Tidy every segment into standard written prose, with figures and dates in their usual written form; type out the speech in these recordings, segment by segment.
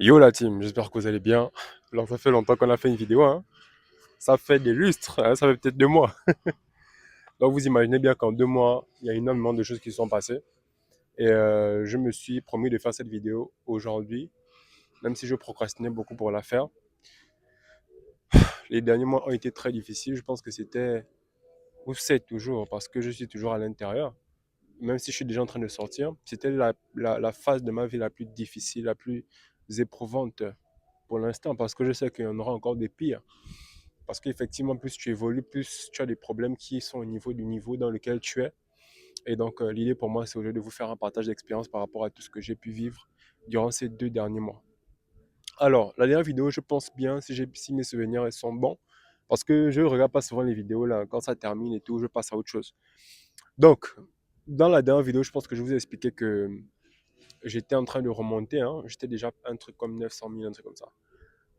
Yo la team, j'espère que vous allez bien. Alors ça fait longtemps qu'on a fait une vidéo, hein. Ça fait des lustres, hein, ça fait peut-être 2 mois. Donc vous imaginez bien qu'en 2 mois, il y a énormément de choses qui se sont passées. Et je me suis promis de faire cette vidéo aujourd'hui, même si je procrastinais beaucoup pour la faire. Les derniers mois ont été très difficiles. Je pense que c'était, ou c'est toujours, parce que je suis toujours à l'intérieur. Même si je suis déjà en train de sortir, c'était la phase de ma vie la plus difficile, la plus éprouvante pour l'instant, parce que je sais qu'il y en aura encore des pires. Parce qu'effectivement, plus tu évolues, plus tu as des problèmes qui sont au niveau du niveau dans lequel tu es. Et donc, l'idée pour moi, c'est au lieu de vous faire un partage d'expérience par rapport à tout ce que j'ai pu vivre durant ces 2 derniers mois. Alors, la dernière vidéo, je pense bien, si mes souvenirs sont bons, parce que je ne regarde pas souvent les vidéos, là, quand ça termine et tout, je passe à autre chose. Donc, dans la dernière vidéo, je pense que je vous ai expliqué que j'étais en train de remonter, hein. J'étais déjà un truc comme 900 000, un truc comme ça.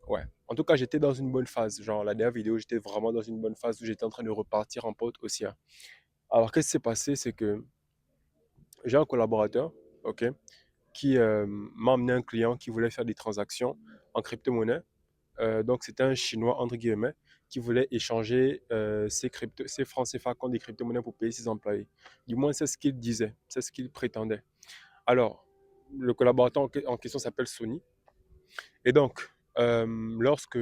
Ouais. En tout cas, j'étais dans une bonne phase. Genre, la dernière vidéo, j'étais vraiment dans une bonne phase où j'étais en train de repartir en pote aussi, hein. Alors, qu'est-ce qui s'est passé? C'est que j'ai un collaborateur, ok, qui m'a emmené un client qui voulait faire des transactions en crypto-monnaie. Donc, c'était un Chinois, entre guillemets, qui voulait échanger ses francs CFA contre des crypto-monnaies pour payer ses employés. Du moins, c'est ce qu'il disait, c'est ce qu'il prétendait. Alors, le collaborateur en question s'appelle Sony. Et donc, lorsque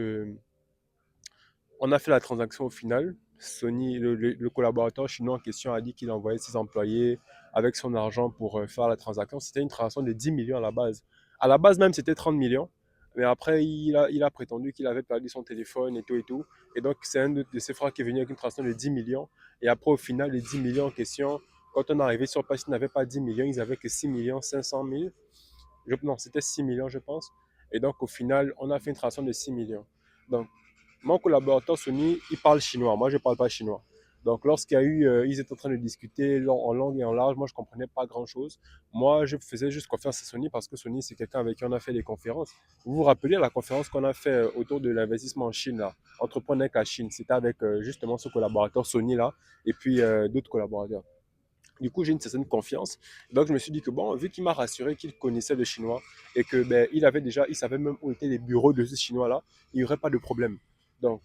on a fait la transaction au final. Sony, le collaborateur chinois en question, a dit qu'il envoyait ses employés avec son argent pour faire la transaction. C'était une transaction de 10 millions à la base. À la base même, c'était 30 millions. Mais après, il a prétendu qu'il avait perdu son téléphone et tout et tout. Et donc, c'est un de ses frères qui est venu avec une transaction de 10 millions. Et après, au final, les 10 millions en question, quand on est arrivé sur place, ils n'avaient pas 10 millions, ils n'avaient que 6 millions 500 000. Non, c'était 6 millions, je pense. Et donc, au final, on a fait une transaction de 6 millions. Donc, mon collaborateur Sony, il parle chinois. Moi, je ne parle pas chinois. Donc, lorsqu'il y a eu, ils étaient en train de discuter en langue et en large. Moi, je ne comprenais pas grand-chose. Moi, je faisais juste confiance à Sony parce que Sony, c'est quelqu'un avec qui on a fait des conférences. Vous vous rappelez la conférence qu'on a fait autour de l'investissement en Chine, là, entrepreneur avec la Chine. C'était avec justement ce collaborateur Sony, là, et puis d'autres collaborateurs. Du coup, j'ai une certaine confiance. Donc, je me suis dit que bon, vu qu'il m'a rassuré qu'il connaissait le chinois et que ben, il savait même où étaient les bureaux de ce chinois-là, il n'y aurait pas de problème. Donc,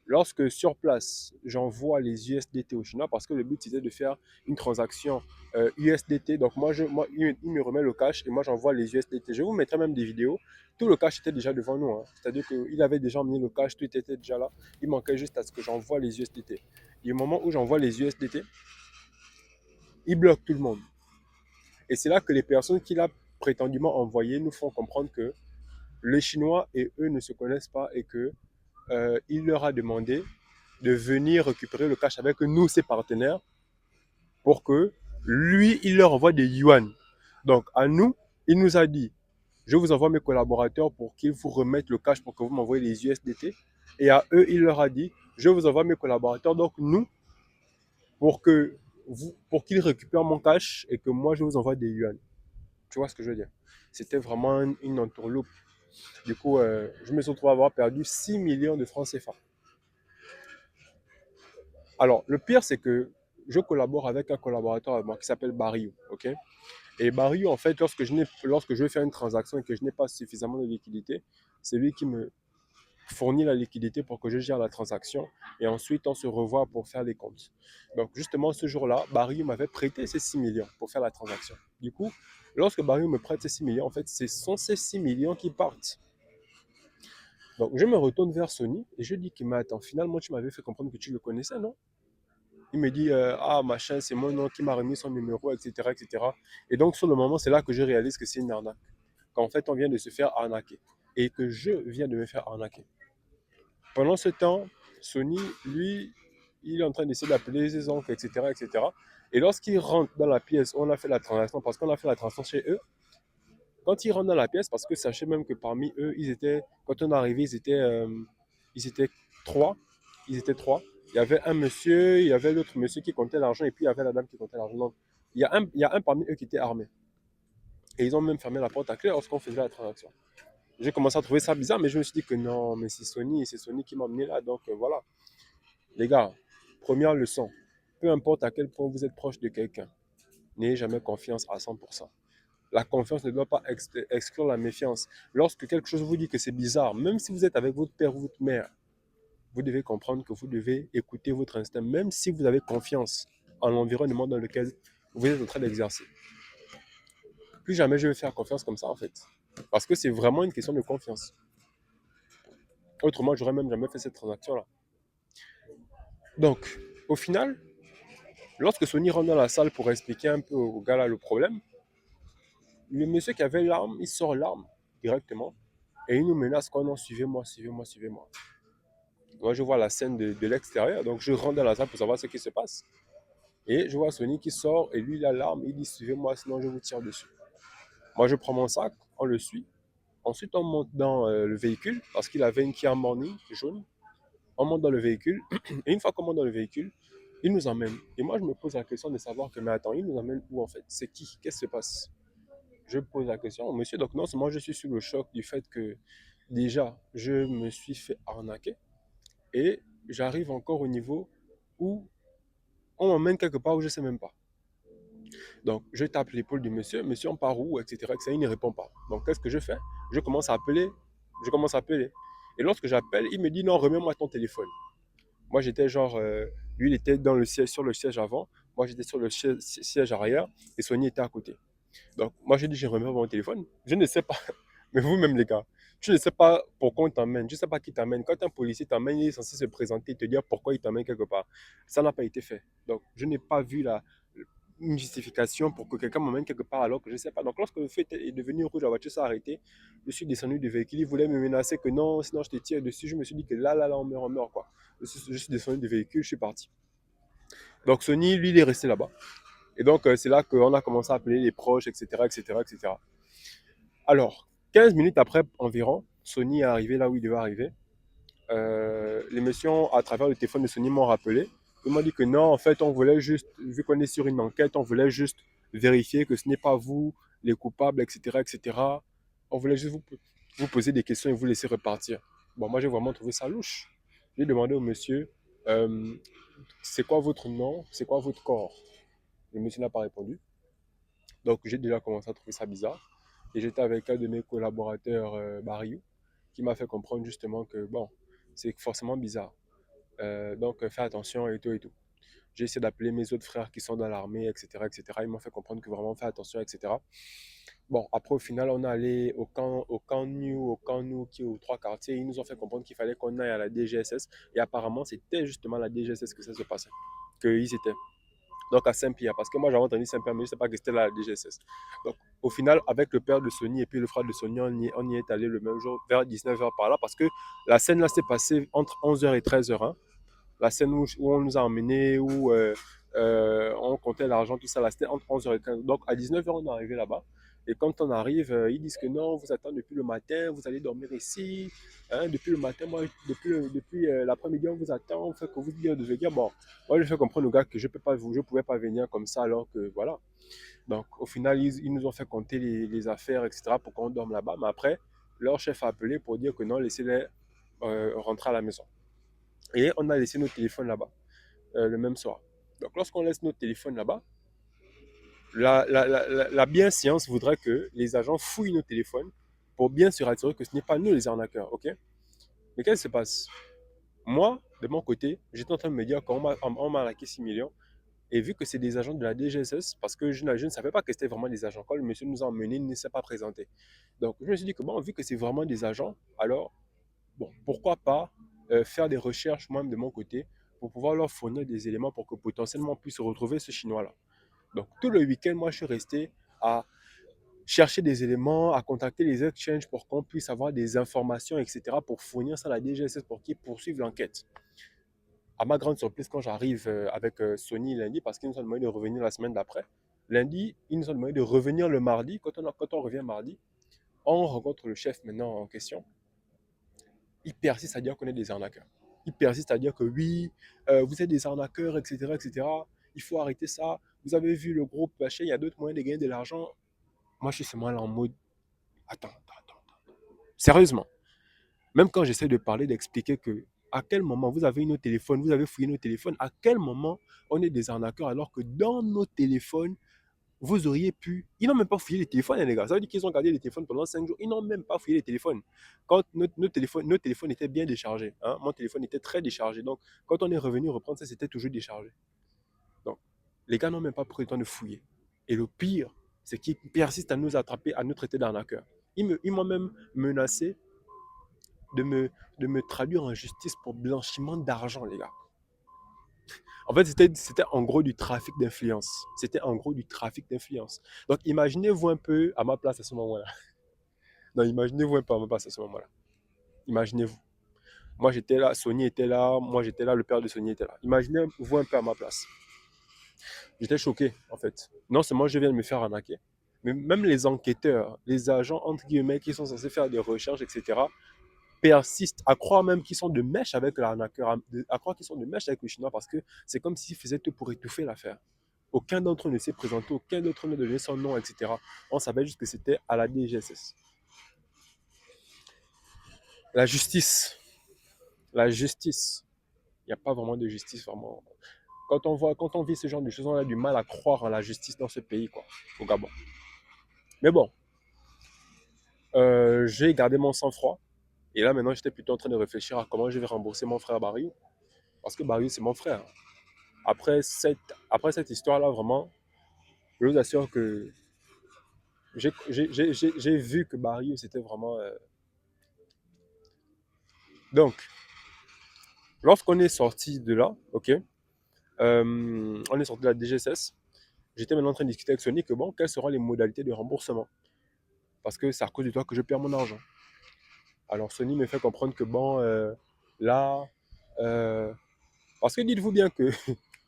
lorsque sur place, j'envoie les USDT au chinois, parce que le but c'était de faire une transaction USDT. Donc, il me remet le cash et moi, j'envoie les USDT. Je vous mettrai même des vidéos. Tout le cash était déjà devant nous, hein. C'est-à-dire qu'il avait déjà mis le cash, tout était déjà là. Il manquait juste à ce que j'envoie les USDT. Et au moment où j'envoie les USDT, il bloque tout le monde. Et c'est là que les personnes qu'il a prétendument envoyées nous font comprendre que les Chinois et eux ne se connaissent pas et que il leur a demandé de venir récupérer le cash avec nous, ses partenaires, pour que lui, il leur envoie des yuan. Donc, à nous, il nous a dit, je vous envoie mes collaborateurs pour qu'ils vous remettent le cash pour que vous m'envoyez les USDT. Et à eux, il leur a dit, je vous envoie mes collaborateurs, donc nous, pour qu'ils récupèrent mon cash et que moi, je vous envoie des yuan. Tu vois ce que je veux dire? C'était vraiment une entourloupe. Du coup, je me suis retrouvé à avoir perdu 6 millions de francs CFA. Alors, le pire, c'est que je collabore avec un collaborateur avec moi qui s'appelle Barry. OK? Et Barry, en fait, lorsque je veux faire une transaction et que je n'ai pas suffisamment de liquidité, c'est lui qui me fournit la liquidité pour que je gère la transaction. Et ensuite, on se revoit pour faire les comptes. Donc, justement, ce jour-là, Barry m'avait prêté ces 6 millions pour faire la transaction. Du coup, lorsque Barry me prête ces 6 millions, en fait, ce sont ces 6 millions qui partent. Donc, je me retourne vers Sony et je dis que, mais attends, finalement, tu m'avais fait comprendre que tu le connaissais, non? Il me dit, ah, machin, c'est mon nom qui m'a remis son numéro, etc., etc. Et cetera. Et donc, sur le moment, c'est là que je réalise que c'est une arnaque. Qu'en fait, on vient de se faire arnaquer. Et que je viens de me faire arnaquer. Pendant ce temps, Sony, lui, il est en train d'essayer d'appeler ses oncles, etc., etc. Et lorsqu'il rentre dans la pièce où on a fait la transaction, parce qu'on a fait la transaction chez eux, quand ils rentrent dans la pièce, parce que sachez même que parmi eux, quand on est arrivé, ils étaient trois. Ils étaient trois. Il y avait un monsieur, il y avait l'autre monsieur qui comptait l'argent, et puis il y avait la dame qui comptait l'argent. Donc, il y a un parmi eux qui était armé. Et ils ont même fermé la porte à clé lorsqu'on faisait la transaction. J'ai commencé à trouver ça bizarre, mais je me suis dit que non, mais c'est Sony qui m'a amené là. Donc voilà. Les gars, première leçon, peu importe à quel point vous êtes proche de quelqu'un, n'ayez jamais confiance à 100%. La confiance ne doit pas exclure la méfiance. Lorsque quelque chose vous dit que c'est bizarre, même si vous êtes avec votre père ou votre mère, vous devez comprendre que vous devez écouter votre instinct, même si vous avez confiance en l'environnement dans lequel vous êtes en train d'exercer. Plus jamais je vais faire confiance comme ça, en fait. Parce que c'est vraiment une question de confiance. Autrement, j'aurais même jamais fait cette transaction-là. Donc, au final, lorsque Sony rentre dans la salle pour expliquer un peu au gars là le problème, le monsieur qui avait l'arme, il sort l'arme directement et il nous menace quoi, non, suivez-moi, suivez-moi, suivez-moi. Moi, je vois la scène de l'extérieur, donc je rentre dans la salle pour savoir ce qui se passe. Et je vois Sony qui sort et lui, il a l'arme, il dit suivez-moi, sinon je vous tire dessus. Moi, je prends mon sac, on le suit. Ensuite, on monte dans le véhicule parce qu'il avait une Kia Morning jaune. On monte dans le véhicule et une fois qu'on monte dans le véhicule, il nous emmène. Et moi, je me pose la question de savoir que, mais attends, il nous emmène où en fait? C'est qui? Qu'est-ce qui se passe? Je pose la question au monsieur. Donc, non seulement je suis sous le choc du fait que déjà, je me suis fait arnaquer et j'arrive encore au niveau où on m'emmène quelque part où je ne sais même pas. Donc, je tape l'épaule du monsieur. Monsieur, on part où, etc., etc. Il ne répond pas. Donc, qu'est-ce que je fais? Je commence à appeler. Je commence à appeler. Et lorsque j'appelle, il me dit non, remets-moi ton téléphone. Moi, j'étais genre, lui, il était dans le siège, sur le siège avant. Moi, j'étais sur le siège arrière et Sony était à côté. Donc, moi, je dis, je remets mon téléphone. Je ne sais pas, mais vous-même, les gars, je ne sais pas pourquoi on t'emmène. Je ne sais pas qui t'emmène. Quand un policier t'emmène, il est censé se présenter et te dire pourquoi il t'emmène quelque part. Ça n'a pas été fait. Donc, je n'ai pas vu une justification pour que quelqu'un m'emmène quelque part alors que je ne sais pas. Donc, lorsque le feu est devenu rouge, la voiture s'est arrêtée. Je suis descendu du véhicule. Il voulait me menacer que non, sinon je te tire dessus. Je me suis dit que là, on meurt, quoi. Je suis descendu du véhicule, je suis parti. Donc, Sony, lui, il est resté là-bas. Et donc, c'est là qu'on a commencé à appeler les proches, etc., etc., etc. Alors, 15 minutes après environ, Sony est arrivé là où il devait arriver. Les messieurs, à travers le téléphone de Sony, m'ont rappelé. Ils m'ont dit que non, en fait, on voulait juste, vu qu'on est sur une enquête, on voulait juste vérifier que ce n'est pas vous les coupables, etc., etc. On voulait juste vous poser des questions et vous laisser repartir. Bon, moi, j'ai vraiment trouvé ça louche. J'ai demandé au monsieur, euh, c'est quoi votre nom, c'est quoi votre corps? Le monsieur n'a pas répondu. Donc, j'ai déjà commencé à trouver ça bizarre. Et j'étais avec un de mes collaborateurs, Bariou, qui m'a fait comprendre justement que, bon, c'est forcément bizarre. Donc, fais attention et tout et tout. J'ai essayé d'appeler mes autres frères qui sont dans l'armée, etc., etc. Ils m'ont fait comprendre que vraiment, fais attention, etc. Bon, après, au final, on est allé au camp New, qui est aux trois quartiers. Ils nous ont fait comprendre qu'il fallait qu'on aille à la DGSS. Et apparemment, c'était justement à la DGSS que ça se passait, qu'ils étaient. Donc à Saint-Pierre, parce que moi j'avais entendu Saint-Pierre, mais je ne sais pas que c'était la DGSS. Donc au final, avec le père de Sony et puis le frère de Sony, on y est allé le même jour, vers 19h par là, parce que la scène là s'est passée entre 11h et 13h. Hein. La scène où on nous a emmenés, où on comptait l'argent, tout ça, là, c'était entre 11h et 15h. Donc à 19h, on est arrivé là-bas. Et quand on arrive, ils disent que non, vous attendez depuis le matin, vous allez dormir ici. Hein, depuis le matin, moi, depuis l'après-midi, on vous attend, on fait que vous devez venir. Bon, moi, je fais comprendre aux gars que je ne pouvais pas venir comme ça, alors que voilà. Donc, au final, ils nous ont fait compter les affaires, etc., pour qu'on dorme là-bas. Mais après, leur chef a appelé pour dire que non, laissez-les rentrer à la maison. Et on a laissé nos téléphones là-bas le même soir. Donc, lorsqu'on laisse nos téléphones là-bas, la bienséance voudrait que les agents fouillent nos téléphones pour bien se rassurer que ce n'est pas nous les arnaqueurs, ok? Mais qu'est-ce qui se passe? Moi, de mon côté, j'étais en train de me dire qu'on m'a arnaqué 6 millions. Et vu que c'est des agents de la DGSS, parce que je ne savais pas que c'était vraiment des agents, quand le monsieur nous a emmenés, il ne s'est pas présenté. Donc, je me suis dit que bon, vu que c'est vraiment des agents, alors, bon, pourquoi pas faire des recherches moi-même de mon côté pour pouvoir leur fournir des éléments pour que potentiellement on puisse retrouver ce Chinois-là. Donc, tout le week-end, moi, je suis resté à chercher des éléments, à contacter les exchanges pour qu'on puisse avoir des informations, etc., pour fournir ça à la DGSS pour qu'ils poursuivent l'enquête. À ma grande surprise, quand j'arrive avec Sony lundi, parce qu'ils nous ont demandé de revenir la semaine d'après, lundi, ils nous ont demandé de revenir le mardi. Quand on revient mardi, on rencontre le chef maintenant en question. Il persiste à dire qu'on est des arnaqueurs. Il persiste à dire que oui, vous êtes des arnaqueurs, etc., etc. Il faut arrêter ça. Vous avez vu le groupe machin, il y a d'autres moyens de gagner de l'argent. Moi, je suis seulement là en mode, attends. Sérieusement, même quand j'essaie de parler, d'expliquer que à quel moment vous avez nos téléphones, vous avez fouillé nos téléphones, à quel moment on est des arnaqueurs alors que dans nos téléphones, vous auriez pu. Ils n'ont même pas fouillé les téléphones, hein, les gars. Ça veut dire qu'ils ont gardé les téléphones pendant 5 jours. Ils n'ont même pas fouillé les téléphones. Quand nos téléphones étaient bien déchargés. Hein, mon téléphone était très déchargé. Donc, quand on est revenu reprendre ça, c'était toujours déchargé. Donc, les gars n'ont même pas pris le temps de fouiller. Et le pire, c'est qu'ils persistent à nous attraper, à nous traiter d'arnaqueurs. Ils m'ont même menacé de me, de me traduire en justice pour blanchiment d'argent, les gars. En fait, c'était en gros du trafic d'influence. C'était en gros du trafic d'influence. Donc, imaginez-vous un peu à ma place à ce moment-là. Non, imaginez-vous un peu à ma place à ce moment-là. Imaginez-vous. Moi, j'étais là, Sony était là, moi, j'étais là, le père de Sony était là. Imaginez-vous un peu à ma place. J'étais choqué, en fait. Non seulement je viens de me faire arnaquer, mais même les enquêteurs, les agents, entre guillemets, qui sont censés faire des recherches, etc., persistent à croire même qu'ils sont de mèche avec l'arnaqueur, à croire qu'ils sont de mèche avec le Chinois, parce que c'est comme s'ils faisaient tout pour étouffer l'affaire. Aucun d'entre eux ne s'est présenté, aucun d'entre eux ne donnait son nom, etc. On savait juste que c'était à la DGSS. La justice, la justice, il n'y a pas vraiment de justice, vraiment. Quand on vit ce genre de choses, on a du mal à croire en la justice dans ce pays, quoi, au Gabon. Mais bon, j'ai gardé mon sang-froid. Et là, maintenant, j'étais plutôt en train de réfléchir à comment je vais rembourser mon frère Barry. Parce que Barry, c'est mon frère. Après cette, après cette histoire-là, vraiment, je vous assure que j'ai vu que Barry, c'était vraiment. Donc, lorsqu'on est sorti de là, ok, on est sorti de la DGSS, j'étais maintenant en train de discuter avec Sony que bon, quelles seront les modalités de remboursement. Parce que c'est à cause de toi que je perds mon argent. Alors Sony me fait comprendre que bon, là, euh, parce que dites-vous bien que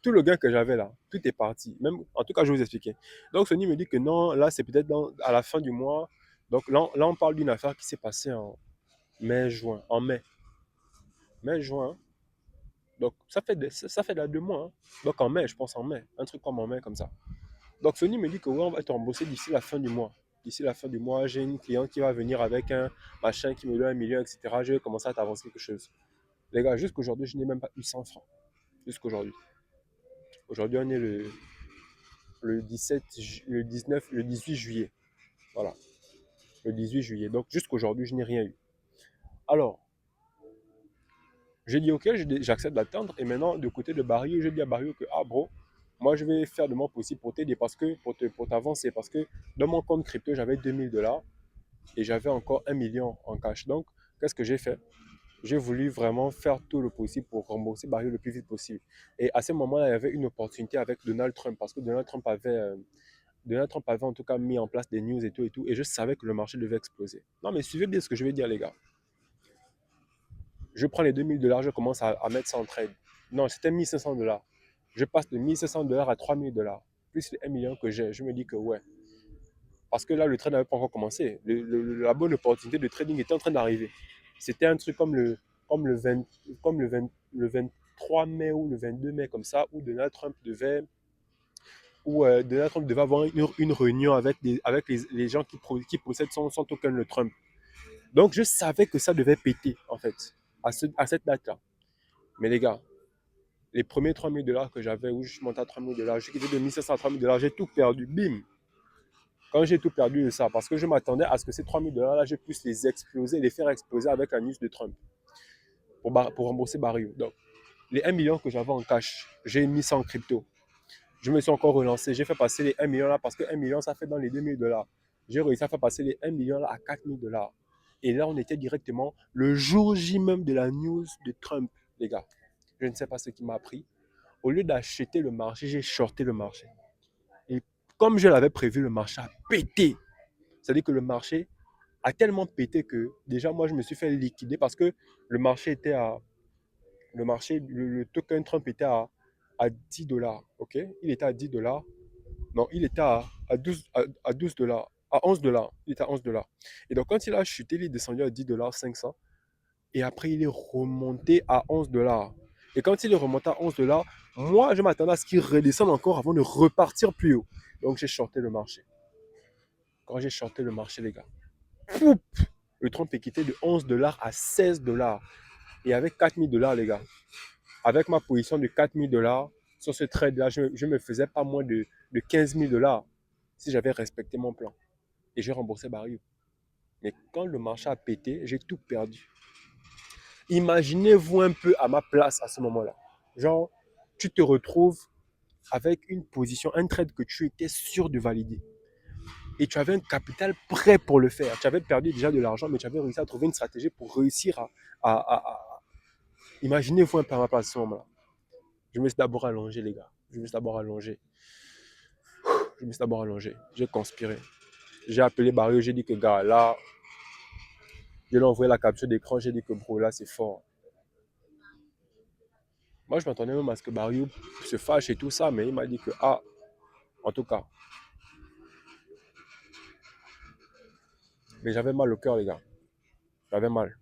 tout le gain que j'avais là, tout est parti. Même, en tout cas, je vais vous expliquer. Donc Sony me dit que non, là, c'est peut-être à la fin du mois. Donc là on parle d'une affaire qui s'est passée en mai-juin. En mai. Mai-juin. Donc ça fait là 2 mois. Hein. Donc en mai, je pense en mai. Un truc comme en mai, comme ça. Donc Sony me dit que ouais, on va te rembourser d'ici la fin du mois. D'ici la fin du mois, j'ai une cliente qui va venir avec un machin qui me donne 1 million, etc. Je vais commencer à t'avancer quelque chose. Les gars, jusqu'aujourd'hui, je n'ai même pas eu 100 francs. Jusqu'aujourd'hui. Aujourd'hui, on est le 17, le 19, le 18 juillet. Voilà. Le 18 juillet. Donc jusqu'aujourd'hui, je n'ai rien eu. Alors, j'ai dit ok, j'accepte d'attendre. Et maintenant, de côté de Barrio, j'ai dit à Barrio que, ah bro, moi je vais faire de mon possible pour t'aider parce que, pour t'avancer. Parce que dans mon compte crypto, j'avais 2000 $ et j'avais encore 1 million en cash. Donc, qu'est-ce que j'ai fait? J'ai voulu vraiment faire tout le possible pour rembourser Barrio le plus vite possible. Et à ce moment-là, il y avait une opportunité avec Donald Trump parce que Donald Trump avait en tout cas mis en place des news et tout et tout. Et je savais que le marché devait exploser. Non, mais suivez bien ce que je vais dire, les gars. Je prends les 2000 $, je commence à mettre ça en trade. Non, c'était 1500 $. Je passe de 1500 $ à 3000 $. Plus les 1 million que j'ai. Je me dis que ouais. Parce que là, le trade n'avait pas encore commencé. La bonne opportunité de trading était en train d'arriver. C'était un truc comme le 20, le 23 mai ou le 22 mai, comme ça, Donald Trump devait avoir une réunion avec les gens qui possèdent son token, le Trump. Donc, je savais que ça devait péter, en fait, à cette date-là. Mais les gars, les premiers 3000 $ que j'avais, où je suis monté à 3000 $, j'ai quitté de 1500 à 3000 $, j'ai tout perdu. Bim! Quand j'ai tout perdu de ça, parce que je m'attendais à ce que ces 3000 $ là, je puisse les exploser, les faire exploser avec la news de Trump pour rembourser Barrio. Donc, les 1 million que j'avais en cash, j'ai mis ça en crypto. Je me suis encore relancé, j'ai fait passer les 1 million là, parce que 1 million, ça fait dans les 2000 $. J'ai réussi à faire passer les 1 million là à 4000 $. Et là, on était directement le jour J même de la news de Trump, les gars. Je ne sais pas ce qui m'a pris. Au lieu d'acheter le marché, j'ai shorté le marché. Et comme je l'avais prévu, le marché a pété. C'est-à-dire que le marché a tellement pété que déjà, moi, je me suis fait liquider parce que le marché était à. Le token Trump était à 10 $. OK? Il était à 10 $. Non, il était à 12 $. À 11 $. Il était à 11 $. Et donc, quand il a chuté, il est descendu à 10 500 $. Et après, il est remonté à 11 $. Et quand il est remonté à 11 $, moi, je m'attendais à ce qu'il redescende encore avant de repartir plus haut. Donc, j'ai shorté le marché. Quand j'ai shorté le marché, les gars, poup, le Trump est quitté de 11 $ à 16 $. Et avec 4000 $, les gars, avec ma position de 4000 $ sur ce trade-là, je ne me faisais pas moins de 15 000 $. si j'avais respecté mon plan. Et j'ai remboursé Barrio. Mais quand le marché a pété, j'ai tout perdu. Imaginez-vous un peu à ma place à ce moment-là. Genre, tu te retrouves avec une position, un trade que tu étais sûr de valider. Et tu avais un capital prêt pour le faire. Tu avais perdu déjà de l'argent, mais tu avais réussi à trouver une stratégie pour réussir à. Imaginez-vous un peu à ma place à ce moment-là. Je me suis d'abord allongé, les gars. Je me suis d'abord allongé. Je me suis d'abord allongé. J'ai conspiré. J'ai appelé Barrio, j'ai dit que, gars, là, je lui ai envoyé la capture d'écran, j'ai dit que, bro, là, c'est fort. Moi, je m'attendais même à ce que Barrio se fâche et tout ça, mais il m'a dit que, ah, en tout cas. Mais j'avais mal au cœur, les gars. J'avais mal.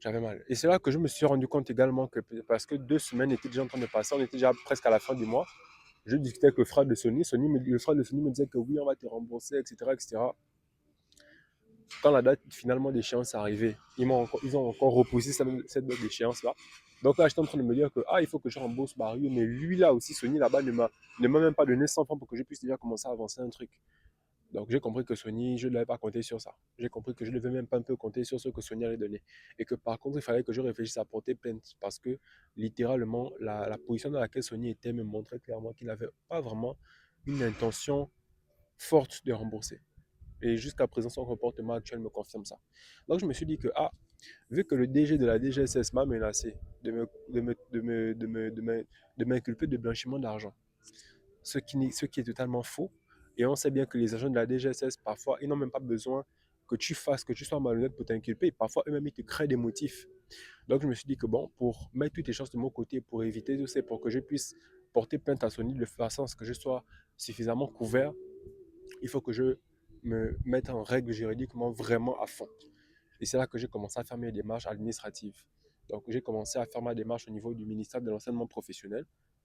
J'avais mal. Et c'est là que je me suis rendu compte également que, parce que 2 semaines étaient déjà en train de passer, on était déjà presque à la fin du mois. Je discutais avec le frère de Sony. Le frère de Sony me disait que oui, on va te rembourser, etc., etc. Quand la date finalement d'échéance est arrivée, ils ont encore repoussé cette date d'échéance-là. Donc là, j'étais en train de me dire que ah, il faut que je rembourse Barrio, mais lui là aussi, Sony là-bas ne m'a même pas donné 100 francs pour que je puisse déjà commencer à avancer un truc. Donc j'ai compris que Sony, je ne l'avais pas compté sur ça. J'ai compris que je ne devais même pas un peu compter sur ce que Sony allait donner. Et que par contre, il fallait que je réfléchisse à porter plainte parce que littéralement, la position dans laquelle Sony était me montrait clairement qu'il n'avait pas vraiment une intention forte de rembourser. Et jusqu'à présent, son comportement actuel me confirme ça. Donc je me suis dit que, ah, vu que le DG de la DGSS m'a menacé de m'inculper de blanchiment d'argent, ce qui est totalement faux. Et on sait bien que les agents de la DGSS, parfois, ils n'ont même pas besoin que tu fasses, que tu sois malhonnête pour t'inculper. Parfois, eux-mêmes, ils te créent des motifs. Donc, je me suis dit que bon, pour mettre toutes les chances de mon côté, pour éviter tout ça, pour que je puisse porter plainte à Sony de façon à ce que je sois suffisamment couvert, il faut que je me mette en règle juridiquement vraiment à fond. Et c'est là que j'ai commencé à faire mes démarches administratives. Donc, j'ai commencé à faire ma démarche au niveau du ministère de l'enseignement professionnel.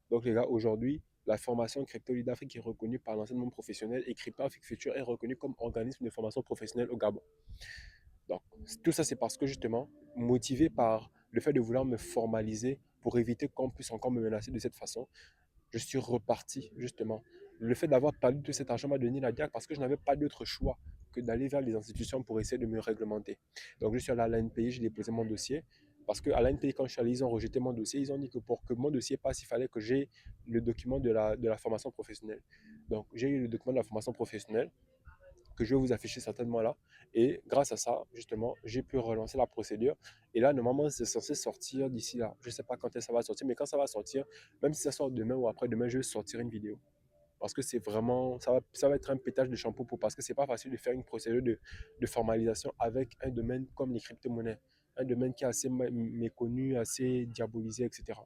Donc, les gars, aujourd'hui, la formation Crypto d'Afrique est reconnue par l'enseignement professionnel et Crypto Afrique Future est reconnue comme organisme de formation professionnelle au Gabon. Donc, tout ça, c'est parce que justement, motivé par le fait de vouloir me formaliser pour éviter qu'on puisse encore me menacer de cette façon, je suis reparti, justement. Le fait d'avoir perdu tout cet argent m'a donné la diaque parce que je n'avais pas d'autre choix que d'aller vers les institutions pour essayer de me réglementer. Donc, je suis allé à l'ANPI, j'ai déposé mon dossier. Parce qu'à l'ANPI, quand je suis allé, ils ont rejeté mon dossier. Ils ont dit que pour que mon dossier passe, il fallait que j'ai le document de la formation professionnelle. Donc, j'ai eu le document de la formation professionnelle que je vais vous afficher certainement là. Et grâce à ça, justement, j'ai pu relancer la procédure. Et là, normalement, c'est censé sortir d'ici là. Je ne sais pas quand ça va sortir, mais quand ça va sortir, même si ça sort demain ou après-demain, je vais sortir une vidéo. Parce que c'est vraiment, ça va être un pétage de shampoo parce que c'est pas facile de faire une procédure de formalisation avec un domaine comme les crypto-monnaies. Un domaine qui est assez méconnu, assez diabolisé, etc.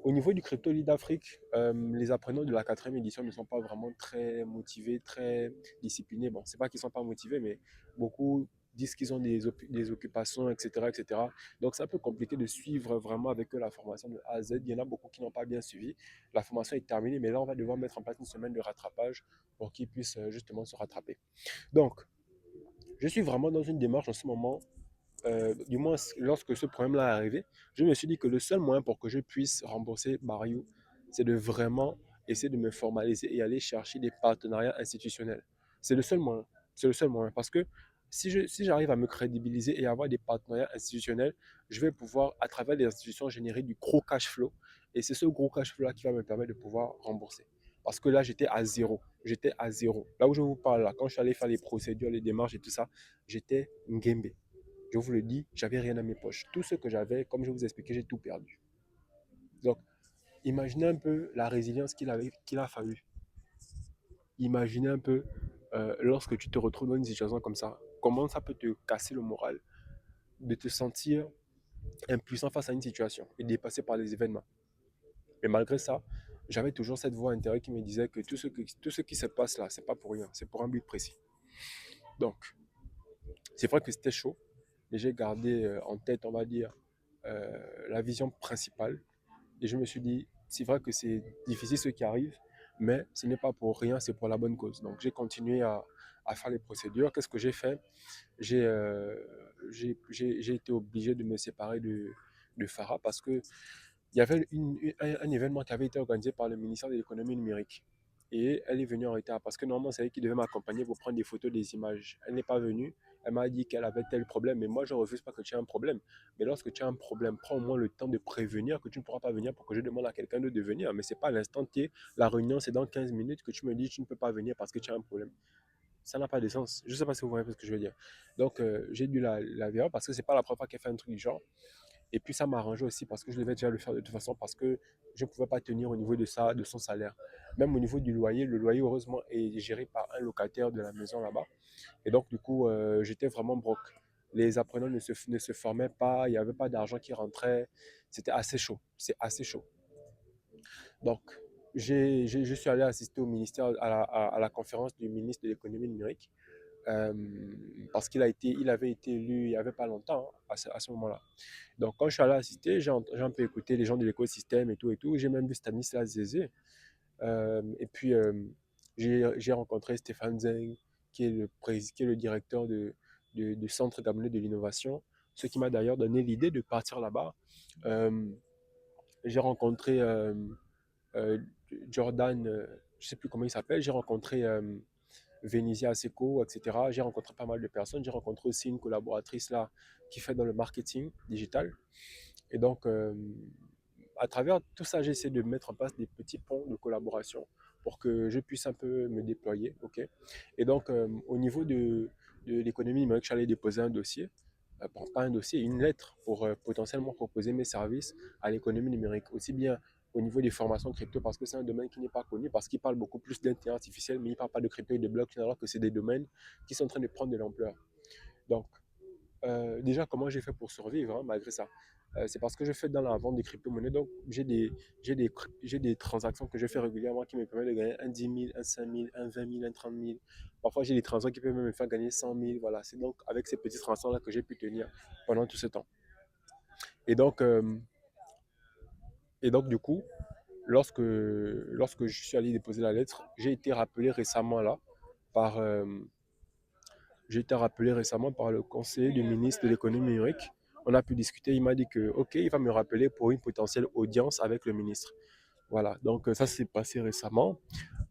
Au niveau du Crypto Lead d'Afrique, les apprenants de la quatrième édition ne sont pas vraiment très motivés, très disciplinés. Bon, c'est pas qu'ils ne sont pas motivés, mais beaucoup disent qu'ils ont des occupations, etc., etc. Donc, c'est un peu compliqué de suivre vraiment avec eux la formation de A à Z. Il y en a beaucoup qui n'ont pas bien suivi. La formation est terminée, mais là, on va devoir mettre en place une semaine de rattrapage pour qu'ils puissent justement se rattraper. Donc, je suis vraiment dans une démarche en ce moment du moins lorsque ce problème-là est arrivé, je me suis dit que le seul moyen pour que je puisse rembourser Mario, c'est de vraiment essayer de me formaliser et aller chercher des partenariats institutionnels. C'est le seul moyen. C'est le seul moyen. Parce que si j'arrive à me crédibiliser et avoir des partenariats institutionnels, je vais pouvoir, à travers les institutions, générer du gros cash flow. Et c'est ce gros cash flow-là qui va me permettre de pouvoir rembourser. Parce que là, j'étais à zéro. J'étais à zéro. Là où je vous parle, là, quand je suis allé faire les procédures, les démarches et tout ça, j'étais Ngembe. Je vous le dis, j'avais rien dans mes poches. Tout ce que j'avais, comme je vous expliquais, j'ai tout perdu. Donc, imaginez un peu la résilience qu'il a fallu. Imaginez un peu lorsque tu te retrouves dans une situation comme ça, comment ça peut te casser le moral de te sentir impuissant face à une situation et dépassé par les événements. Mais malgré ça, j'avais toujours cette voix intérieure qui me disait que tout ce qui se passe là, c'est pas pour rien, c'est pour un but précis. Donc, c'est vrai que c'était chaud, mais j'ai gardé en tête, on va dire, la vision principale. Et je me suis dit, c'est vrai que c'est difficile ce qui arrive, mais ce n'est pas pour rien, c'est pour la bonne cause. Donc j'ai continué à faire les procédures. Qu'est-ce que j'ai fait? J'ai j'ai été obligé de me séparer de Farah parce qu'il y avait un événement qui avait été organisé par le ministère de l'économie numérique. et elle est venue en retard parce que normalement c'est elle qui devait m'accompagner pour prendre des photos, des images. Elle n'est pas venue. Elle m'a dit qu'elle avait tel problème, mais moi je ne refuse pas que tu aies un problème. Mais lorsque tu as un problème, prends au moins le temps de prévenir que tu ne pourras pas venir pour que je demande à quelqu'un d'autre de venir. Mais ce n'est pas à l'instant T, la réunion c'est dans 15 minutes que tu me dis que tu ne peux pas venir parce que tu as un problème. Ça n'a pas de sens. Je ne sais pas si vous voyez ce que je veux dire. Donc j'ai dû la virer parce que c'est pas la première fois qu'elle fait un truc du genre. Et puis ça m'arrangeait aussi parce que je devais déjà le faire de toute façon parce que je ne pouvais pas tenir au niveau de ça, de son salaire. Même au niveau du loyer, le loyer heureusement est géré par un locataire de la maison là-bas. Et donc du coup, j'étais vraiment broke. Les apprenants ne se formaient pas, il n'y avait pas d'argent qui rentrait. C'était assez chaud. C'est assez chaud. Donc je suis allé assister au ministère, à la conférence du ministre de l'économie numérique euh, parce il avait été élu il n'y avait pas longtemps hein, à ce moment-là. Donc, quand je suis allé assister, j'ai un peu écouté les gens de l'écosystème et tout et tout. J'ai même vu Stanislas Zézé. Et puis, j'ai rencontré Stéphane Zeng, qui est le directeur du Centre Gabonais de l'innovation, ce qui m'a d'ailleurs donné l'idée de partir là-bas. Euh, j'ai rencontré euh, Jordan, je ne sais plus comment il s'appelle, j'ai rencontré Venizia Seco, etc. J'ai rencontré pas mal de personnes. J'ai rencontré aussi une collaboratrice là qui fait dans le marketing digital. Et donc, à travers tout ça, j'ai essayé de mettre en place des petits ponts de collaboration pour que je puisse un peu me déployer. Ok. Et donc, au niveau de l'économie numérique, j'allais déposer un dossier, bon, pas un dossier, une lettre pour potentiellement proposer mes services à l'économie numérique, aussi bien au niveau des formations crypto, parce que c'est un domaine qui n'est pas connu, parce qu'il parle beaucoup plus d'intelligence artificielle, mais il ne parle pas de crypto et de blockchain, alors que c'est des domaines qui sont en train de prendre de l'ampleur. Donc, déjà, comment j'ai fait pour survivre hein, malgré ça? C'est parce que je fais dans la vente des crypto-monnaies. Donc, j'ai des transactions que je fais régulièrement qui me permettent de gagner un 10 000, un 5 000, un 20 000, un 30 000. Parfois, j'ai des transactions qui peuvent même me faire gagner 100 000. Voilà, c'est donc avec ces petites transactions-là que j'ai pu tenir pendant tout ce temps. Et donc, du coup, lorsque je suis allé déposer la lettre, par, euh, j'ai été rappelé récemment par le conseiller du ministre de l'économie numérique. On a pu discuter. Il m'a dit que, OK, il va me rappeler pour une potentielle audience avec le ministre. Voilà, donc ça s'est passé récemment.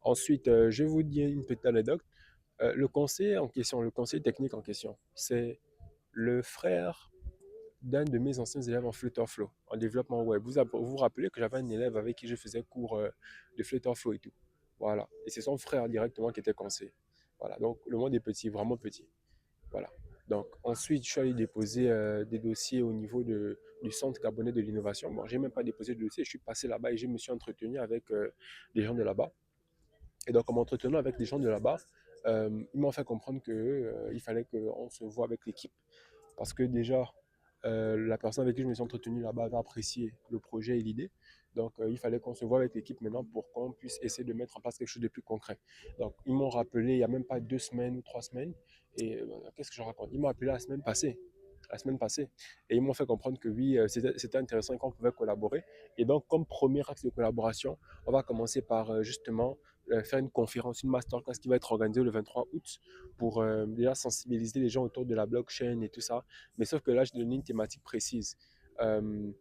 Ensuite, je vais vous dire une petite anecdote. Le conseiller en question, le conseiller technique en question, c'est le frère d'un de mes anciens élèves en Flutter Flow, en développement web. Vous rappelez que j'avais un élève avec qui je faisais cours de Flutter Flow et tout. Voilà, et c'est son frère directement qui était conseiller. Voilà, donc le monde est petit, vraiment petit. Voilà. Donc, ensuite, je suis allé déposer des dossiers au niveau du Centre Gabonais de l'innovation. Bon, j'ai même pas déposé de dossier, je suis passé là-bas et je me suis entretenu avec des gens de là-bas. Et donc, en m'entretenant avec des gens de là-bas, ils m'ont fait comprendre qu'il fallait qu'on se voit avec l'équipe. Parce que déjà, la personne avec qui je me suis entretenu là-bas avait apprécié le projet et l'idée. Donc, il fallait qu'on se voit avec l'équipe maintenant pour qu'on puisse essayer de mettre en place quelque chose de plus concret. Donc, ils m'ont rappelé il n'y a même pas 2 semaines ou 3 semaines. Et qu'est-ce que je raconte? Ils m'ont appelé la semaine passée. La semaine passée. Et ils m'ont fait comprendre que oui, c'était intéressant et qu'on pouvait collaborer. Et donc, comme premier axe de collaboration, on va commencer par justement faire une conférence, une masterclass qui va être organisée le 23 août pour déjà sensibiliser les gens autour de la blockchain et tout ça. Mais sauf que là, je donne une thématique précise. Euh,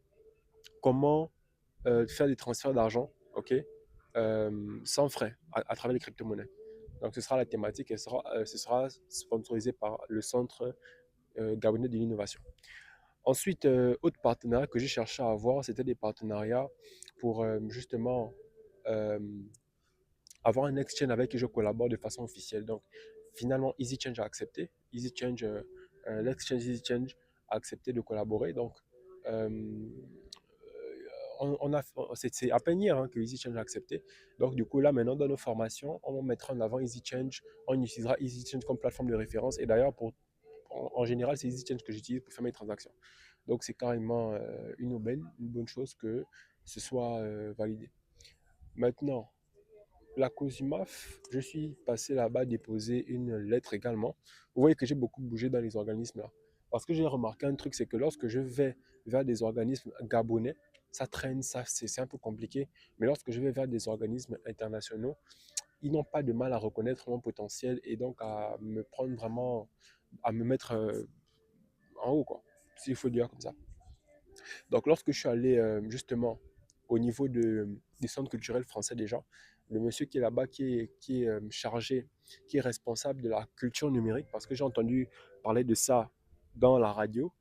Comment faire des transferts d'argent, ok, sans frais à travers les crypto-monnaies. Donc, ce sera la thématique et ce sera sponsorisé par le Centre Gabonais de l'innovation. Ensuite, autre partenariat que j'ai cherché à avoir, c'était des partenariats pour justement euh, avoir un exchange avec qui je collabore de façon officielle. Donc, finalement, EasyChange a accepté. L'exchange EasyChange a accepté de collaborer. Donc, euh, c'est à peine hier hein, que EasyChange a accepté. Donc, du coup, là, maintenant, dans nos formations, on mettra en avant EasyChange. On utilisera EasyChange comme plateforme de référence. Et d'ailleurs, en général, c'est EasyChange que j'utilise pour faire mes transactions. Donc, c'est carrément une aubaine, une bonne chose que ce soit validé. Maintenant, la COSUMAF, je suis passé là-bas déposer une lettre également. Vous voyez que j'ai beaucoup bougé dans les organismes là. Parce que j'ai remarqué un truc, c'est que lorsque je vais vers des organismes gabonais, ça traîne, ça, c'est un peu compliqué. Mais lorsque je vais vers des organismes internationaux, ils n'ont pas de mal à reconnaître mon potentiel et donc à me prendre vraiment, à me mettre en haut, quoi, s'il faut dire comme ça. Donc lorsque je suis allé justement au niveau du centre culturel français déjà, le monsieur qui est là-bas, qui est chargé, qui est responsable de la culture numérique, parce que j'ai entendu parler de ça dans la radio.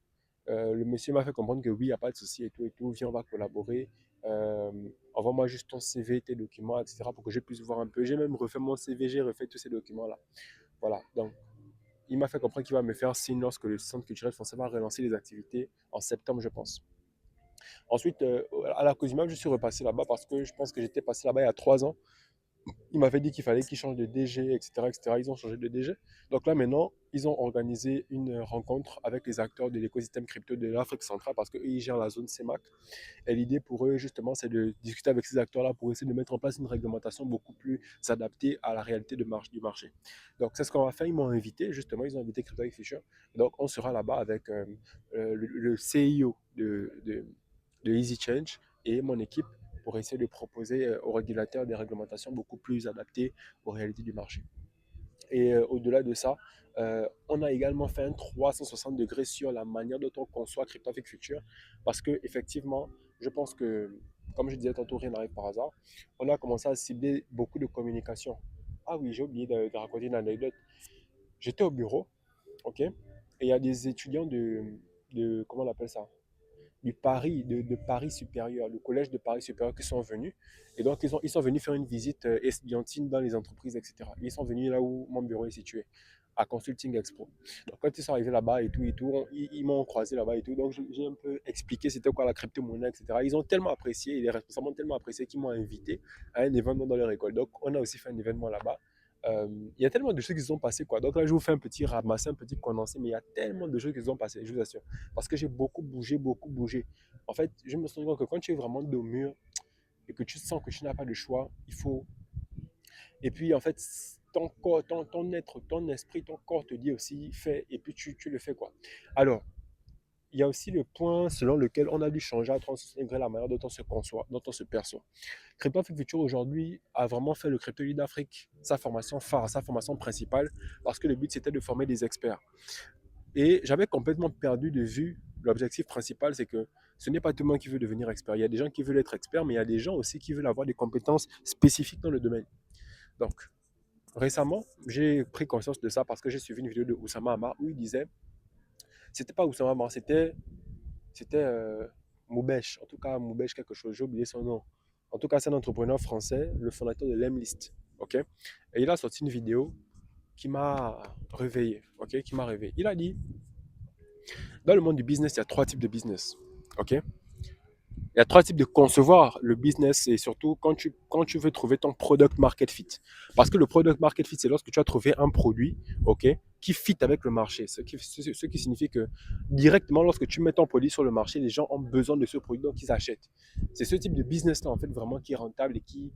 Le monsieur m'a fait comprendre que oui, il n'y a pas de souci et tout, viens, on va collaborer. Euh, Envoie-moi juste ton CV, tes documents, etc. pour que je puisse voir un peu. J'ai même refait mon CV, j'ai refait tous ces documents-là. Voilà, donc il m'a fait comprendre qu'il va me faire signe lorsque le centre culturel français va relancer les activités en septembre, je pense. Ensuite, à la Cosima, je suis repassé là-bas parce que je pense que j'étais passé là-bas il y a 3 ans. Il m'avait dit qu'il fallait qu'ils changent de DG, etc., etc. Ils ont changé de DG. Donc là, maintenant, ils ont organisé une rencontre avec les acteurs de l'écosystème crypto de l'Afrique centrale parce qu'eux, ils gèrent la zone CEMAC. Et l'idée pour eux, justement, c'est de discuter avec ces acteurs-là pour essayer de mettre en place une réglementation beaucoup plus adaptée à la réalité du marché. Donc, c'est ce qu'on va faire. Ils m'ont invité, justement, ils ont invité Crypto Future. Donc, on sera là-bas avec le CEO de Easy Change et mon équipe pour essayer de proposer aux régulateurs des réglementations beaucoup plus adaptées aux réalités du marché. Et au-delà de ça, on a également fait un 360 degrés sur la manière dont on conçoit Cryptofic Future parce que effectivement, je pense que, comme je disais tantôt, rien n'arrive par hasard. On a commencé à cibler beaucoup de communication. Ah oui, j'ai oublié de raconter une anecdote. J'étais au bureau, ok, et il y a des étudiants comment on appelle ça, de Paris supérieur, le collège de Paris supérieur qui sont venus. Et donc, ils sont venus faire une visite estudiantine dans les entreprises, etc. Ils sont venus là où mon bureau est situé, à Consulting Expo. Donc, quand ils sont arrivés là-bas et tout, ils m'ont croisé là-bas et tout. Donc, j'ai un peu expliqué c'était quoi la crypto-monnaie, etc. Ils ont tellement apprécié, les responsables ont tellement apprécié qu'ils m'ont invité à un événement dans leur école. Donc, on a aussi fait un événement là-bas. Il y a tellement de choses qui se sont passées, quoi. Donc là, je vous fais un petit ramassé, un petit condensé, mais il y a tellement de choses qui se sont passées, je vous assure. Parce que j'ai beaucoup bougé, beaucoup bougé. En fait, je me suis rendu compte que quand tu es vraiment dos au mur et que tu sens que tu n'as pas de choix, il faut. Et puis, en fait, ton corps, ton être, ton esprit, ton corps te dit aussi, fais, et puis tu le fais, quoi. Alors, il y a aussi le point selon lequel on a dû changer à 360 degrés la manière dont on se conçoit, dont on se perçoit. Crypto Afrique Future aujourd'hui a vraiment fait le Crypto Lead d'Afrique sa formation phare, sa formation principale, parce que le but c'était de former des experts. Et j'avais complètement perdu de vue l'objectif principal, c'est que ce n'est pas tout le monde qui veut devenir expert. Il y a des gens qui veulent être experts, mais il y a des gens aussi qui veulent avoir des compétences spécifiques dans le domaine. Donc, récemment, j'ai pris conscience de ça parce que j'ai suivi une vidéo de Oussama Hamar où il disait, c'était pas Oussama Hamar, c'était Moubesh, en tout cas Moubesh quelque chose, j'ai oublié son nom. En tout cas, c'est un entrepreneur français, le fondateur de Lemlist. Ok. Et il a sorti une vidéo qui m'a réveillé. Ok, qui m'a réveillé. Il a dit, dans le monde du business, il y a 3 types de business. Ok. Il y a 3 types de concevoir le business et surtout quand tu veux trouver ton product market fit. Parce que le product market fit, c'est lorsque tu as trouvé un produit, ok, qui fit avec le marché. Ce qui signifie que directement, lorsque tu mets ton produit sur le marché, les gens ont besoin de ce produit, donc ils achètent. C'est ce type de business-là, en fait, vraiment qui est rentable et qui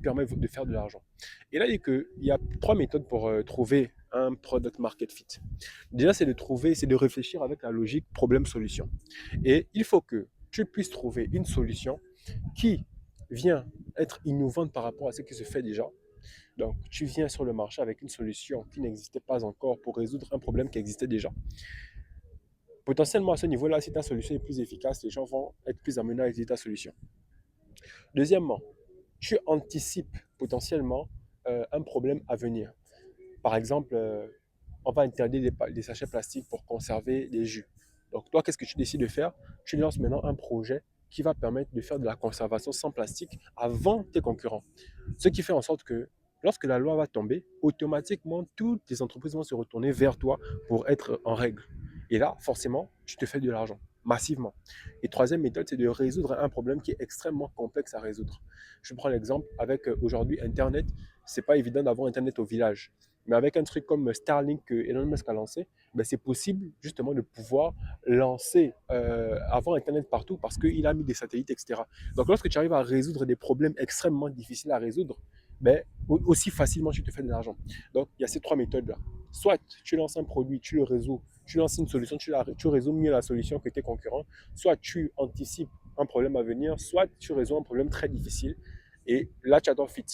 permet de faire de l'argent. Et là, il y a 3 méthodes pour trouver un product market fit. Déjà, c'est de réfléchir avec la logique problème-solution. Et il faut que tu puisses trouver une solution qui vient être innovante par rapport à ce qui se fait déjà. Donc, tu viens sur le marché avec une solution qui n'existait pas encore pour résoudre un problème qui existait déjà. Potentiellement, à ce niveau-là, si ta solution est plus efficace, les gens vont être plus amenés à utiliser ta solution. Deuxièmement, tu anticipes potentiellement un problème à venir. Par exemple, on va interdire les sachets plastiques pour conserver les jus. Donc, toi, qu'est-ce que tu décides de faire? Tu lances maintenant un projet qui va permettre de faire de la conservation sans plastique avant tes concurrents. Ce qui fait en sorte que lorsque la loi va tomber, automatiquement, toutes les entreprises vont se retourner vers toi pour être en règle. Et là, forcément, tu te fais de l'argent massivement. Et troisième méthode, c'est de résoudre un problème qui est extrêmement complexe à résoudre. Je prends l'exemple avec aujourd'hui Internet. C'est pas évident d'avoir Internet au village. Mais avec un truc comme Starlink que Elon Musk a lancé, ben c'est possible justement de pouvoir lancer, avoir Internet partout parce qu'il a mis des satellites, etc. Donc lorsque tu arrives à résoudre des problèmes extrêmement difficiles à résoudre, ben, aussi facilement tu te fais de l'argent. Donc il y a ces 3 méthodes-là. Soit tu lances un produit, tu le résous, tu lances une solution, tu résous mieux la solution que tes concurrents, soit tu anticipes un problème à venir, soit tu résous un problème très difficile et là tu as ton fit.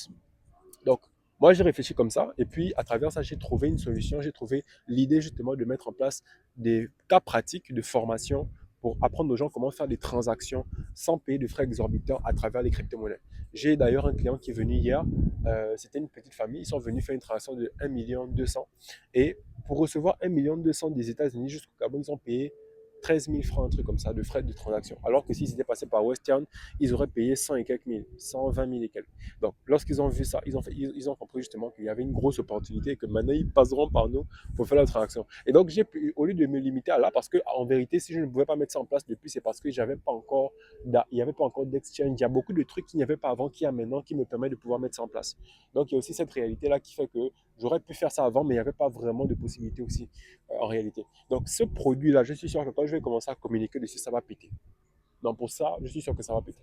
Donc, moi, j'ai réfléchi comme ça, et puis à travers ça, j'ai trouvé une solution, j'ai trouvé l'idée justement de mettre en place des cas pratiques de formation pour apprendre aux gens comment faire des transactions sans payer de frais exorbitants à travers les crypto-monnaies. J'ai d'ailleurs un client qui est venu hier, c'était une petite famille, ils sont venus faire une transaction de 1 200 000 et pour recevoir 1 200 000 des États-Unis jusqu'au Gabon, ils ont payé 13 000 francs, un truc comme ça, de frais de transaction. Alors que s'ils étaient passés par Western, ils auraient payé 100 et quelques mille, 120 000 et quelques. Donc, lorsqu'ils ont vu ça, ils ont compris justement qu'il y avait une grosse opportunité et que maintenant, ils passeront par nous pour faire la transaction. Et donc, au lieu de me limiter à là, parce que en vérité, si je ne pouvais pas mettre ça en place depuis, c'est parce que j'avais pas encore, il n'y avait pas encore d'exchange. Il y a beaucoup de trucs qu'il n'y avait pas avant, qui y a maintenant, qui me permettent de pouvoir mettre ça en place. Donc, il y a aussi cette réalité-là qui fait que j'aurais pu faire ça avant, mais il n'y avait pas vraiment de possibilité aussi, en réalité. Donc, ce produit-là, je suis sûr que quand je vais commencer à communiquer dessus, ça va péter. Donc, pour ça, je suis sûr que ça va péter.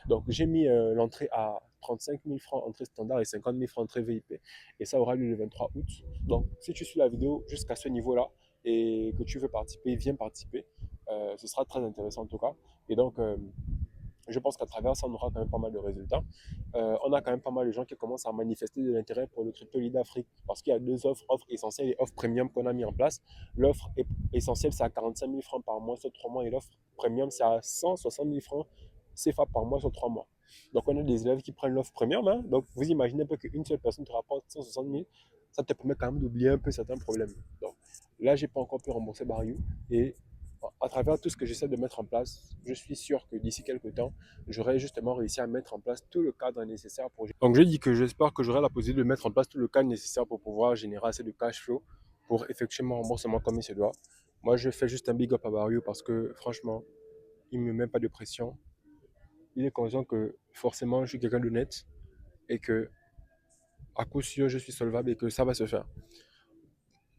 Donc, j'ai mis l'entrée à 35 000 francs entrée standard et 50 000 francs entrée VIP. Et ça aura lieu le 23 août. Donc, si tu suis la vidéo jusqu'à ce niveau-là et que tu veux participer, viens participer. Ce sera très intéressant en tout cas. Et donc, je pense qu'à travers ça, on aura quand même pas mal de résultats. On a quand même pas mal de gens qui commencent à manifester de l'intérêt pour le crypto lead Afrique parce qu'il y a deux offres, offre essentielle et offre premium qu'on a mis en place. L'offre essentielle, c'est à 45 000 francs par mois sur 3 mois et l'offre premium, c'est à 160 000 francs CFA par mois sur 3 mois. Donc, on a des élèves qui prennent l'offre premium. Hein. Donc, vous imaginez un peu qu'une seule personne te rapporte 160 000, ça te permet quand même d'oublier un peu certains problèmes. Donc, là, je n'ai pas encore pu rembourser Barriou et à travers tout ce que j'essaie de mettre en place, je suis sûr que d'ici quelques temps, j'aurai justement réussi à mettre en place tout le cadre nécessaire pour. Donc je dis que j'espère que j'aurai la possibilité de mettre en place tout le cadre nécessaire pour pouvoir générer assez de cash flow pour effectuer mon remboursement comme il se doit. Moi, je fais juste un big up à Barrio parce que franchement, il ne me met pas de pression. Il est conscient que forcément, je suis quelqu'un d'honnête et que à coup sûr, je suis solvable et que ça va se faire.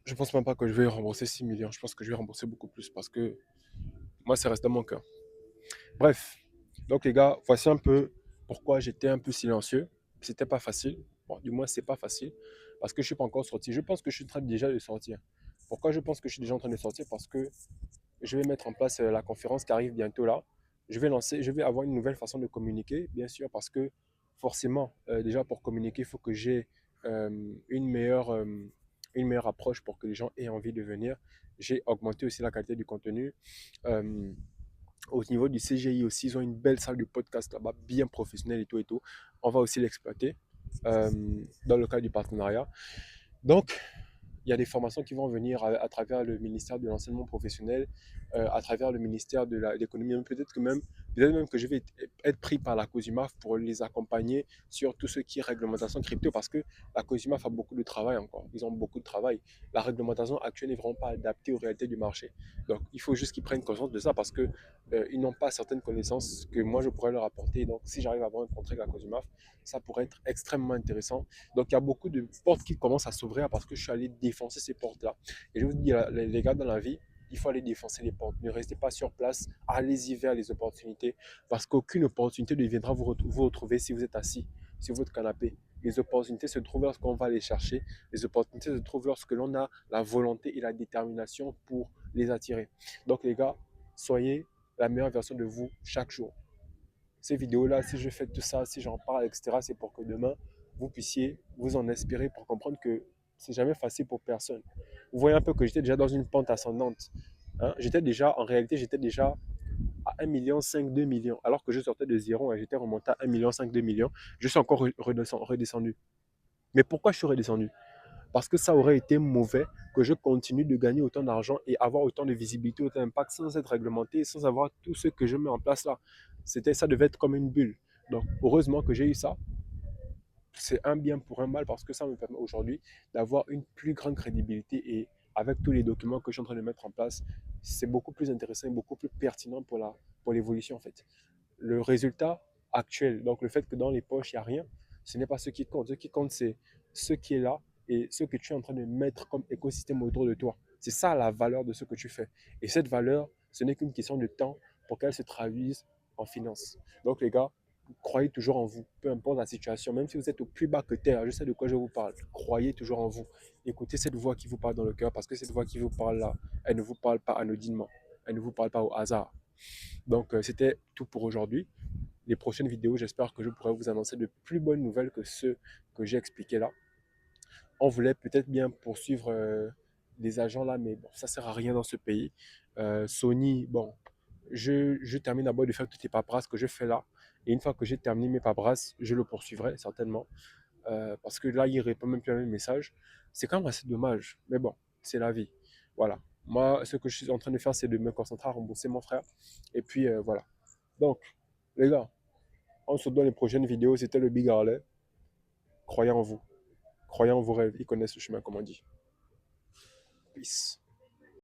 Je pense même pas que je vais rembourser 6 millions. Je pense que je vais rembourser beaucoup plus parce que moi, ça reste dans mon cœur. Bref, donc les gars, voici un peu pourquoi j'étais un peu silencieux. C'était pas facile. Bon, du moins, c'est pas facile parce que je suis pas encore sorti. Je pense que je suis en train déjà de sortir. Pourquoi je pense que je suis déjà en train de sortir? Parce que je vais mettre en place la conférence qui arrive bientôt là. Je vais avoir une nouvelle façon de communiquer, bien sûr, parce que forcément, déjà pour communiquer, il faut que j'ai euh, une meilleure, euh, une meilleure approche pour que les gens aient envie de venir. J'ai augmenté aussi la qualité du contenu. Euh, Au niveau du CGI aussi, ils ont une belle salle de podcast là-bas, bien professionnelle et tout et tout. On va aussi l'exploiter euh, dans le cadre du partenariat. Donc, il y a des formations qui vont venir à travers le ministère de l'enseignement professionnel, à travers le ministère de l'économie. Peut-être même que je vais être pris par la COSUMAF pour les accompagner sur tout ce qui est réglementation crypto parce que la COSUMAF a beaucoup de travail encore. Ils ont beaucoup de travail. La réglementation actuelle n'est vraiment pas adaptée aux réalités du marché. Donc, il faut juste qu'ils prennent conscience de ça parce que ils n'ont pas certaines connaissances que moi je pourrais leur apporter. Donc, si j'arrive à avoir un contrat avec la COSUMAF, ça pourrait être extrêmement intéressant. Donc, il y a beaucoup de portes qui commencent à s'ouvrir parce que je suis allé défoncer ces portes-là. Et je vous dis, les gars, dans la vie, il faut aller défoncer les portes. Ne restez pas sur place. Allez-y vers les opportunités parce qu'aucune opportunité ne viendra vous retrouver si vous êtes assis sur votre canapé. Les opportunités se trouvent lorsqu'on va les chercher. Les opportunités se trouvent lorsque l'on a la volonté et la détermination pour les attirer. Donc, les gars, soyez la meilleure version de vous chaque jour. Ces vidéos-là, si je fais tout ça, si j'en parle, etc., c'est pour que demain, vous puissiez vous en inspirer pour comprendre que c'est jamais facile pour personne. Vous voyez un peu que j'étais déjà dans une pente ascendante. Hein. En réalité, j'étais déjà à 1,5 million, 2 millions, alors que je sortais de zéro et j'étais remonté à 1,5 million, 2 millions. Je suis encore redescendu. Mais pourquoi je suis redescendu? Parce que ça aurait été mauvais que je continue de gagner autant d'argent et avoir autant de visibilité, autant d'impact sans être réglementé, sans avoir tout ce que je mets en place là. Ça devait être comme une bulle. Donc, heureusement que j'ai eu ça. C'est un bien pour un mal parce que ça me permet aujourd'hui d'avoir une plus grande crédibilité et avec tous les documents que je suis en train de mettre en place, c'est beaucoup plus intéressant et beaucoup plus pertinent pour l'évolution en fait. Le résultat actuel, donc le fait que dans les poches, il n'y a rien, ce n'est pas ce qui compte. Ce qui compte, c'est ce qui est là et ce que tu es en train de mettre comme écosystème autour de toi. C'est ça la valeur de ce que tu fais. Et cette valeur, ce n'est qu'une question de temps pour qu'elle se traduise en finance. Donc les gars, croyez toujours en vous, peu importe la situation, même si vous êtes au plus bas que terre, je sais de quoi je vous parle, croyez toujours en vous. Écoutez cette voix qui vous parle dans le cœur, parce que cette voix qui vous parle là, elle ne vous parle pas anodinement, elle ne vous parle pas au hasard. Donc, c'était tout pour aujourd'hui. Les prochaines vidéos, j'espère que je pourrai vous annoncer de plus bonnes nouvelles que ceux que j'ai expliqués là. On voulait peut-être bien poursuivre les agents là, mais bon, ça sert à rien dans ce pays. Sony, bon, je termine d'abord de faire toutes les paperasses que je fais là. Et une fois que j'ai terminé mes paperasses, je le poursuivrai certainement. Parce que là, il répond même plus à mes messages. C'est quand même assez dommage. Mais bon, c'est la vie. Voilà. Moi, ce que je suis en train de faire, c'est de me concentrer à rembourser mon frère. Et puis, voilà. Donc, les gars, on se donne les prochaines vidéos. C'était le Big Harley. Croyez en vous. Croyez en vos rêves. Ils connaissent le chemin, comme on dit. Peace.